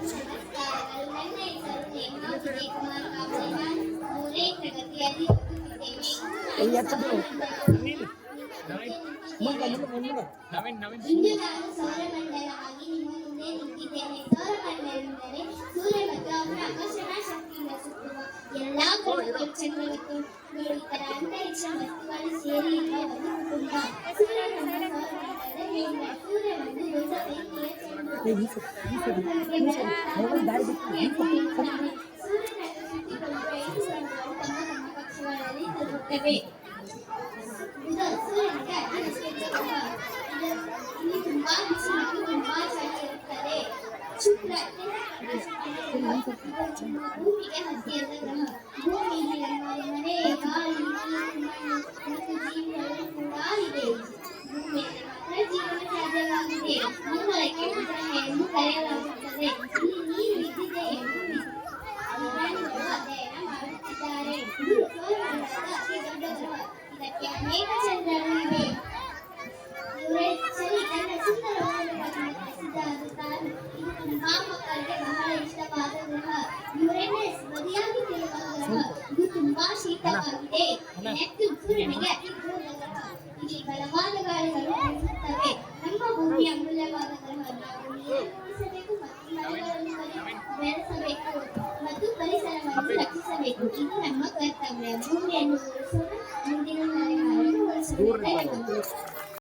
ನಮಸ್ಕಾರಗಳು. ನನ್ನ ಹೆಸರು ನೇಹಾ ವಿಜಯಕುಮಾರ್ ಕಾಂಬ್ಳೆ. ನಾನು 3ನೇ ತರಗತಿಯಲ್ಲಿ ಓದುತ್ತಿದ್ದೇನೆ. ಇಂದು ನಾನು ಸೌರಮಂಡಲ ಆಗಿ ನಿಮ್ಮ ಮುಂದೆ ನಿಂತಿದ್ದೇನೆ. ಸೌರಮಂಡಲ ಎಂದರೆ ಸೂರ್ಯ ಮತ್ತು ಅವನ ಆಕರ್ಷಣಾ ಶಕ್ತಿಯಿಂದ ಸುತ್ತುವ ಎಲ್ಲಾ ಗ್ರಹಗಳು, ಚಂದ್ರಗಳು, ಇತರ ಅಂತರಿಕ್ಷ ವಸ್ತುಗಳು ಸೇರಿ ಇರುವ ಒಂದು ಕುಟುಂಬ. ಸೂರ್ಯನನ್ನು ದೊಡ್ಡ ಬೆಂಕಿಯ ಚೆಂಡು. ಸೂರ್ಯನನ್ನು ಸುತ್ತಿಕೊಳ್ಳುವ 5 ಗ್ರಹಗಳು ತಮ್ಮ ತಮ್ಮ ಕಕ್ಷೆಗಳಲ್ಲಿ ತಿರುಗುತ್ತವೆ. ಸೂರ್ಯನಿಗೆ ಅತಿ ಚಿಕ್ಕ ಗ್ರಹ. ಇಲ್ಲಿ ತುಂಬಾ ಬಿಸಿ ಮತ್ತು ತುಂಬಾ ಚಳಿ ಇರುತ್ತದೆ. ಶುಕ್ರ ಭೂಮಿಗೆ ಹತ್ತಿರದ ಗ್ರಹ. ಭೂಮಿಯಲ್ಲಿ ನಮ್ಮ ಮನೆ, ಗಾಳಿ, ನೀರು, ಮಣ್ಣು ಮತ್ತು ಜೀವಿಗಳು ಕೂಡ ಇದೆ. ಭೂಮಿಯಲ್ಲಿ ಮಾತ್ರ ಜೀವನ ಸಾಧ್ಯವಾಗಿದೆ. ಮಂಗಳಕ್ಕೆ ಗ್ರಹ ಎಂದು ಕರೆಯಲಾಗುತ್ತದೆ. ಇಲ್ಲಿ ನೀರು ಇದ್ದಿದೆ ಎಂದು ವಿಜ್ಞಾನಿಗಳು ಅಧ್ಯಯನ ಮಾಡುತ್ತಿದ್ದಾರೆ. ಸೌರಮಂಡಲದ ಅತಿ ದೊಡ್ಡ ಗ್ರಹ. ಇದಕ್ಕೆ ಅನೇಕ ಚಂದ್ರರು ಇವೆ. ಚಳಿ ತನ್ನ ಸುಂದರವಾದ ಪ್ರಸಿದ್ಧವಾಗುತ್ತಾನೆ. ಇದು ತುಂಬಾ ಮಕ್ಕಳಿಗೆ ಬಹಳ ಇಷ್ಟವಾದ ಗ್ರಹ. ಯುರೇನಸ್ ಬದಿಯಾಗಿ ತಿರುಗುವ ಗ್ರಹ. ಇದು ತುಂಬಾ ಶೀತವಾಗಿದೆ. ನೆಪ್ಟ್ಯೂನ್ ಸೂರ್ಯನಿಗೆ ಅತಿ ದೂರದ ಗ್ರಹ. ಇಲ್ಲಿ ಬಲವಾದ ಗಾಳಿಗಳು ಬೀಸುತ್ತವೆ. ನಮ್ಮ ಭೂಮಿ ಅಮೂಲ್ಯವಾದ ಗ್ರಹ. ನಾವು ನೀರನ್ನು ಉಳಿಸಬೇಕು ಮತ್ತು ಮರಗಳನ್ನು ಬೆಳೆಸಬೇಕು ಮತ್ತು ಪರಿಸರವನ್ನು ರಕ್ಷಿಸಬೇಕು. ಇದು ನಮ್ಮ ಕರ್ತವ್ಯ. ಭೂಮಿಯನ್ನು ಉಳಿಸೋಣ, ಮುಂದಿನ ತಲೆಮಾರನ್ನು ಉಳಿಸೋಣ.